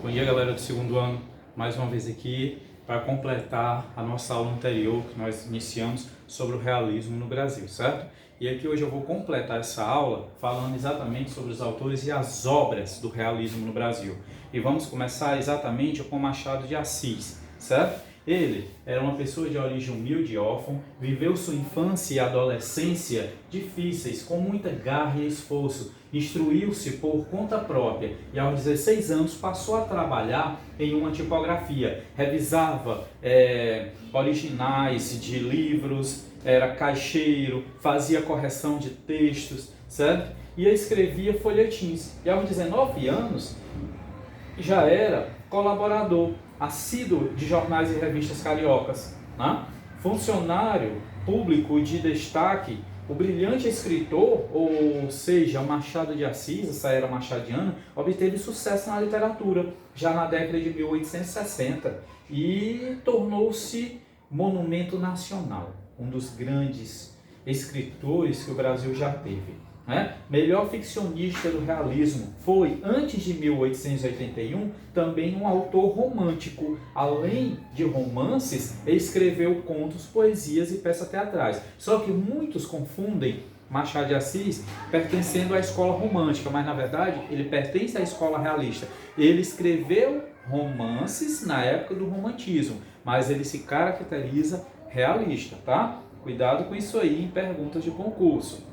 Bom dia, galera do segundo ano, mais uma vez aqui para completar a nossa aula anterior que nós iniciamos sobre o realismo no Brasil, certo? E aqui hoje eu vou completar essa aula falando exatamente sobre os autores e as obras do realismo no Brasil. E vamos começar exatamente com Machado de Assis, certo? Ele era uma pessoa de origem humilde e órfão, viveu sua infância e adolescência difíceis, com muita garra e esforço, instruiu-se por conta própria e aos 16 anos passou a trabalhar em uma tipografia, revisava originais de livros, era caixeiro, fazia correção de textos, certo? E escrevia folhetins. E aos 19 anos já era colaborador assíduo de jornais e revistas cariocas, né? Funcionário público de destaque, o brilhante escritor, ou seja, Machado de Assis, essa era machadiana, obteve sucesso na literatura já na década de 1860 e tornou-se monumento nacional, um dos grandes escritores que o Brasil já teve. Melhor ficcionista do realismo, foi, antes de 1881, também um autor romântico. Além de romances, ele escreveu contos, poesias e peças teatrais. Só que muitos confundem Machado de Assis pertencendo à escola romântica, mas na verdade ele pertence à escola realista. Ele escreveu romances na época do romantismo, mas ele se caracteriza realista, tá? Cuidado com isso aí em perguntas de concurso.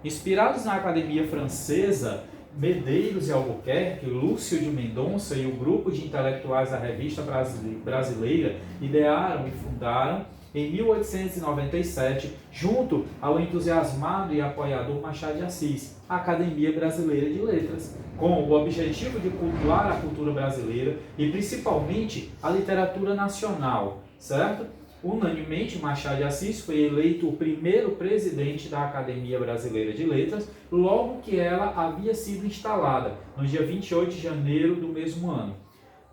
Inspirados na Academia Francesa, Medeiros e Albuquerque, Lúcio de Mendonça e o grupo de intelectuais da Revista Brasileira idearam e fundaram, em 1897, junto ao entusiasmado e apoiador Machado de Assis, a Academia Brasileira de Letras, com o objetivo de cultuar a cultura brasileira e principalmente a literatura nacional, certo? Unanimemente, Machado de Assis foi eleito o primeiro presidente da Academia Brasileira de Letras, logo que ela havia sido instalada, no dia 28 de janeiro do mesmo ano.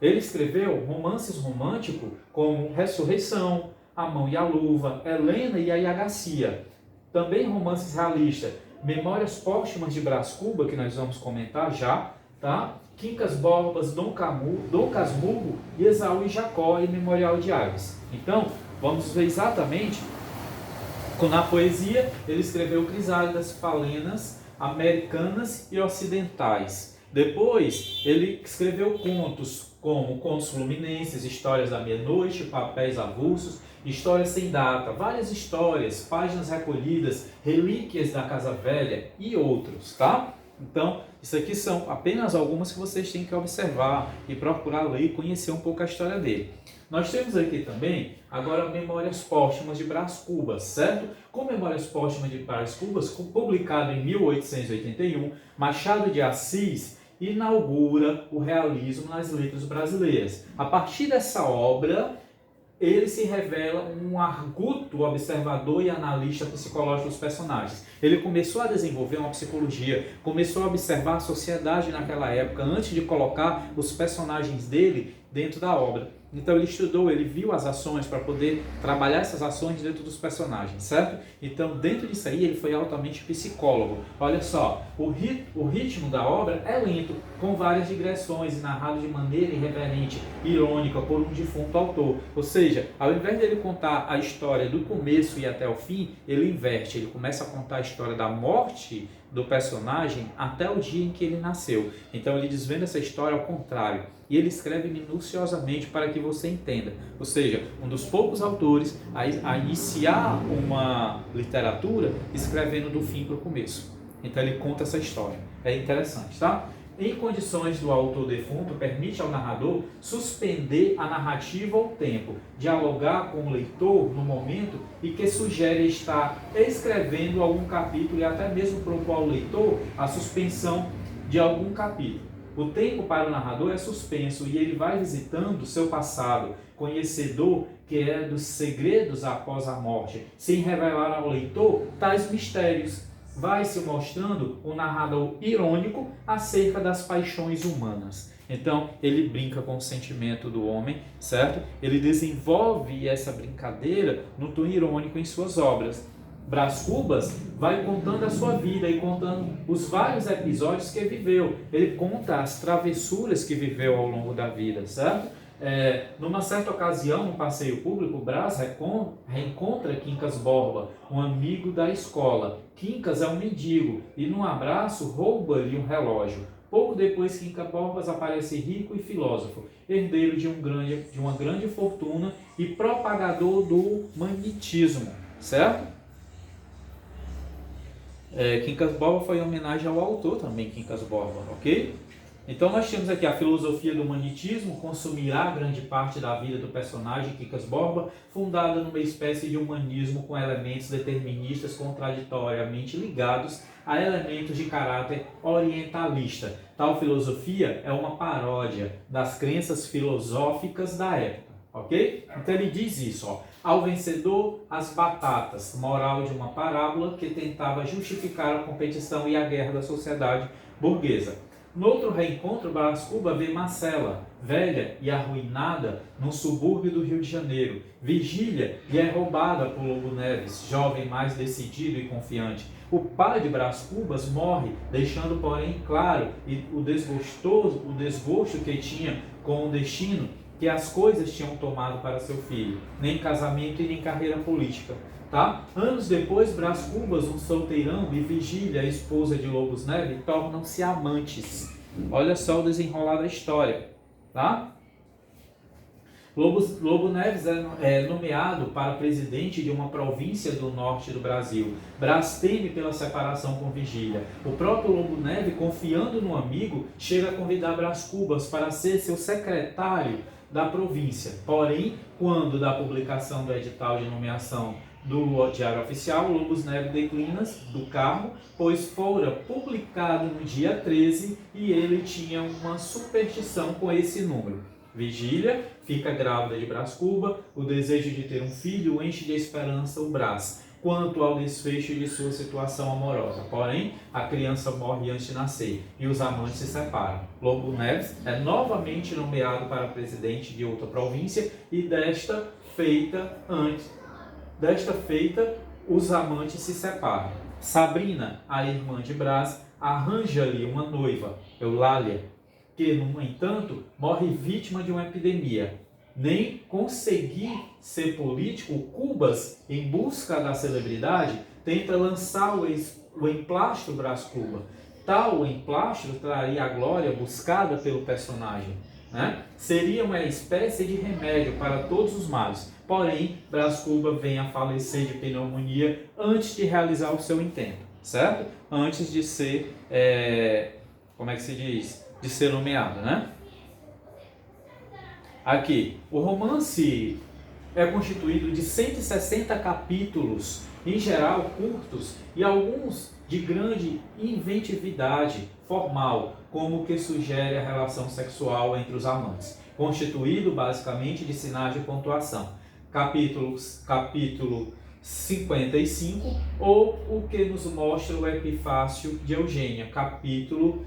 Ele escreveu romances românticos como Ressurreição, A Mão e a Luva, Helena e a Iagacia. Também romances realistas, Memórias Póstumas de Brás Cuba, que nós vamos comentar já, tá? Quincas Borbas, Dom Casmurro, Esaú e Jacó e Memorial de Aves. Então, vamos ver exatamente, na poesia, ele escreveu Crisálidas, Falenas, Americanas e Ocidentais. Depois, ele escreveu contos como Contos Fluminenses, Histórias da Meia-Noite, Papéis Avulsos, Histórias Sem Data, várias histórias, páginas recolhidas, Relíquias da Casa Velha e outros, tá? Então, isso aqui são apenas algumas que vocês têm que observar e procurar ler e conhecer um pouco a história dele. Nós temos aqui também, agora, Memórias Póstumas de Brás Cubas, certo? Com Memórias Póstumas de Brás Cubas, publicado em 1881, Machado de Assis inaugura o realismo nas letras brasileiras. A partir dessa obra, ele se revela um arguto observador e analista psicológico dos personagens. Ele começou a desenvolver uma psicologia, começou a observar a sociedade naquela época, antes de colocar os personagens dele dentro da obra. Então ele estudou, ele viu as ações para poder trabalhar essas ações dentro dos personagens, certo? Então dentro disso aí ele foi altamente psicólogo. Olha só, o ritmo da obra é lento, com várias digressões, narrado de maneira irreverente, irônica por um defunto autor. Ou seja, ao invés dele contar a história do começo e até o fim, ele inverte, ele começa a contar a história da morte do personagem até o dia em que ele nasceu. Então ele desvenda essa história ao contrário. E ele escreve minuciosamente para que você entenda. Ou seja, um dos poucos autores a iniciar uma literatura escrevendo do fim para o começo. Então ele conta essa história. É interessante, tá? Em condições do autor defunto, permite ao narrador suspender a narrativa ao tempo, dialogar com o leitor no momento e que sugere estar escrevendo algum capítulo e até mesmo propor ao leitor a suspensão de algum capítulo. O tempo para o narrador é suspenso e ele vai visitando o seu passado, conhecedor que é dos segredos após a morte, sem revelar ao leitor tais mistérios. Vai se mostrando um narrador irônico acerca das paixões humanas. Então, ele brinca com o sentimento do homem, certo? Ele desenvolve essa brincadeira no tom irônico em suas obras. Brás Cubas vai contando a sua vida e contando os vários episódios que ele viveu. Ele conta as travessuras que viveu ao longo da vida, certo? Numa certa ocasião, num passeio público, Brás reencontra Quincas Borba, um amigo da escola. Quincas é um mendigo e, num abraço, rouba-lhe um relógio. Pouco depois, Quincas Borba aparece rico e filósofo, herdeiro de uma grande fortuna e propagador do magnetismo, certo? Quincas Borba foi em homenagem ao autor também, Quincas Borba, ok? Então nós temos aqui a filosofia do magnetismo, consumirá grande parte da vida do personagem Quincas Borba, fundada numa espécie de humanismo com elementos deterministas contraditoriamente ligados a elementos de caráter orientalista. Tal filosofia é uma paródia das crenças filosóficas da época, ok? Então ele diz isso, ó. Ao vencedor, as batatas, moral de uma parábola que tentava justificar a competição e a guerra da sociedade burguesa. No outro reencontro, Brás Cubas vê Marcela, velha e arruinada, num subúrbio do Rio de Janeiro. Virgília lhe é roubada por Lobo Neves, jovem mais decidido e confiante. O pai de Brás Cubas morre, deixando, porém, claro o desgosto que tinha com o destino que as coisas tinham tomado para seu filho, nem casamento e nem carreira política. Tá? Anos depois, Brás Cubas, um solteirão, e Virgília, a esposa de Lobos Neves, tornam-se amantes. Olha só o desenrolar da história. Tá? Lobo Neves é nomeado para presidente de uma província do norte do Brasil. Brás teme pela separação com Virgília. O próprio Lobo Neves, confiando no amigo, chega a convidar Brás Cubas para ser seu secretário da província. Porém, quando da publicação do edital de nomeação do Diário Oficial, Lobos Neves declina do cargo, pois fora publicado no dia 13 e ele tinha uma superstição com esse número. Virgília fica grávida de Brás Cubas, o desejo de ter um filho enche de esperança o Brás, quanto ao desfecho de sua situação amorosa. Porém, a criança morre antes de nascer e os amantes se separam. Lobo Neves é novamente nomeado para presidente de outra província e desta feita, os amantes se separam. Sabrina, a irmã de Brás, arranja-lhe uma noiva, Eulália, que, no entanto, morre vítima de uma epidemia. Nem conseguir ser político, Cubas, em busca da celebridade, tenta lançar o emplastro Brás Cubas. Tal emplastro traria a glória buscada pelo personagem. Né? Seria uma espécie de remédio para todos os males. Porém, Brás Cubas vem a falecer de pneumonia antes de realizar o seu intento, certo? Antes de ser, de ser nomeado, né? Aqui, o romance é constituído de 160 capítulos, em geral curtos, e alguns de grande inventividade formal, como o que sugere a relação sexual entre os amantes, constituído basicamente de sinais de pontuação. Capítulo 55, ou o que nos mostra o Epifácio de Eugênia, capítulo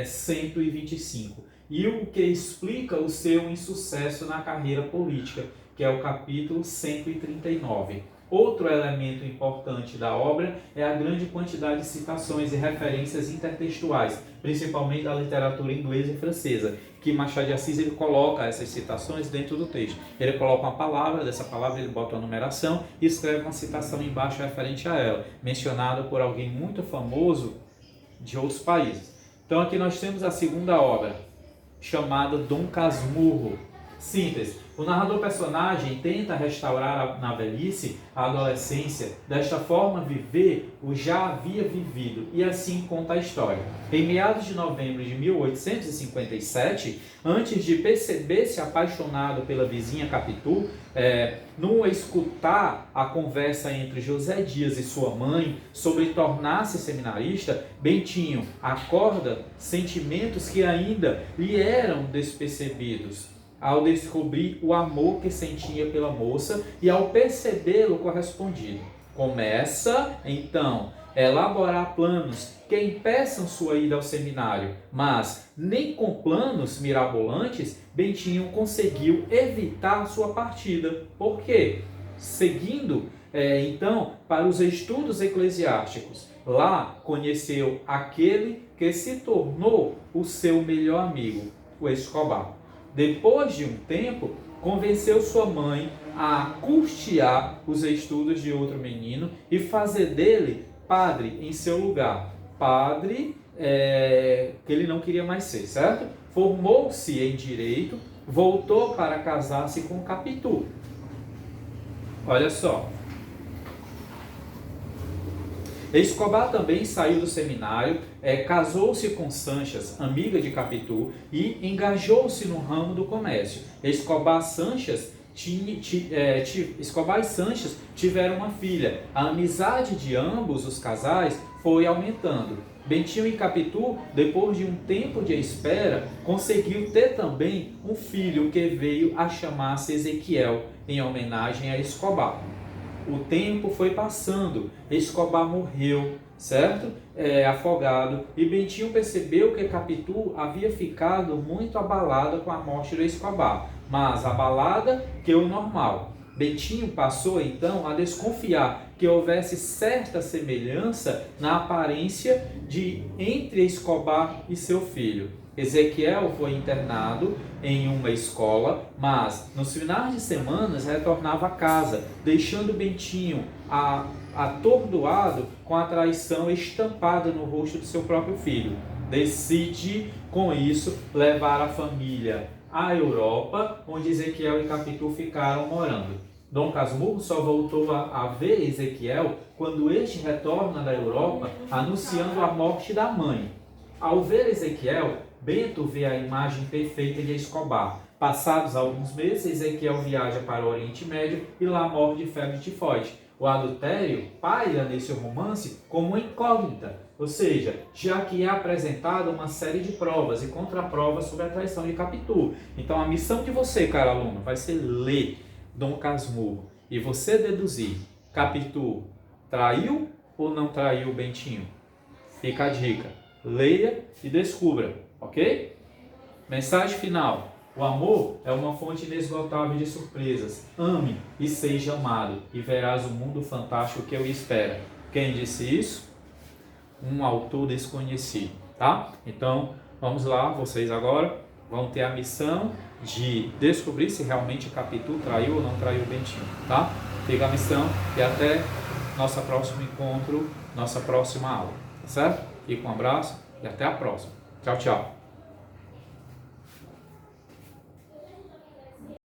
125. E o que explica o seu insucesso na carreira política, que é o capítulo 139. Outro elemento importante da obra é a grande quantidade de citações e referências intertextuais, principalmente da literatura inglesa e francesa, que Machado de Assis ele coloca essas citações dentro do texto. Ele coloca uma palavra, dessa palavra ele bota uma numeração e escreve uma citação embaixo referente a ela, mencionada por alguém muito famoso de outros países. Então aqui nós temos a segunda obra, chamada Dom Casmurro. Síntese. O narrador-personagem tenta restaurar na velhice a adolescência, desta forma viver o já havia vivido, e assim conta a história. Em meados de novembro de 1857, antes de perceber-se apaixonado pela vizinha Capitu, no escutar a conversa entre José Dias e sua mãe sobre tornar-se seminarista, Bentinho acorda sentimentos que ainda lhe eram despercebidos, ao descobrir o amor que sentia pela moça e ao percebê-lo correspondido. Começa, então, a elaborar planos que impeçam sua ida ao seminário, mas nem com planos mirabolantes Bentinho conseguiu evitar sua partida. Por quê? Seguindo então para os estudos eclesiásticos. Lá conheceu aquele que se tornou o seu melhor amigo, o Escobar. Depois de um tempo, convenceu sua mãe a custear os estudos de outro menino e fazer dele padre em seu lugar. Padre que ele não queria mais ser, certo? Formou-se em direito, voltou para casar-se com Capitu. Olha só. Escobar também saiu do seminário, casou-se com Sanchas, amiga de Capitu, e engajou-se no ramo do comércio. Escobar e Sanchas tiveram uma filha. A amizade de ambos os casais foi aumentando. Bentinho e Capitu, depois de um tempo de espera, conseguiu ter também um filho que veio a chamar-se Ezequiel, em homenagem a Escobar. O tempo foi passando, Escobar morreu, certo? Afogado, e Bentinho percebeu que Capitu havia ficado muito abalada com a morte do Escobar, mas abalada que o normal. Bentinho passou então a desconfiar que houvesse certa semelhança na aparência entre Escobar e seu filho. Ezequiel foi internado em uma escola, mas nos finais de semana retornava a casa, deixando Bentinho atordoado com a traição estampada no rosto de seu próprio filho. Decide, com isso, levar a família à Europa, onde Ezequiel e Capitu ficaram morando. Dom Casmurro só voltou a ver Ezequiel quando este retorna da Europa, anunciando a morte da mãe. Ao ver Ezequiel, Bento vê a imagem perfeita de Escobar. Passados alguns meses, Ezequiel viaja para o Oriente Médio e lá morre de febre tifoide. O adultério paira nesse romance como uma incógnita, ou seja, já que é apresentada uma série de provas e contraprovas sobre a traição de Capitu. Então a missão de você, caro aluno, vai ser ler Dom Casmurro e você deduzir: Capitu traiu ou não traiu Bentinho? Fica a dica, leia e descubra, ok? Mensagem final: o amor é uma fonte inesgotável de surpresas. Ame e seja amado, e verás o mundo fantástico que eu espero. Quem disse isso? Um autor desconhecido, tá? Então, vamos lá, vocês agora vão ter a missão de descobrir se realmente Capitu traiu ou não traiu Bentinho, tá? Fica a missão e até nosso próximo encontro, nossa próxima aula, tá certo? Fica um abraço e até a próxima. Tchau, tchau.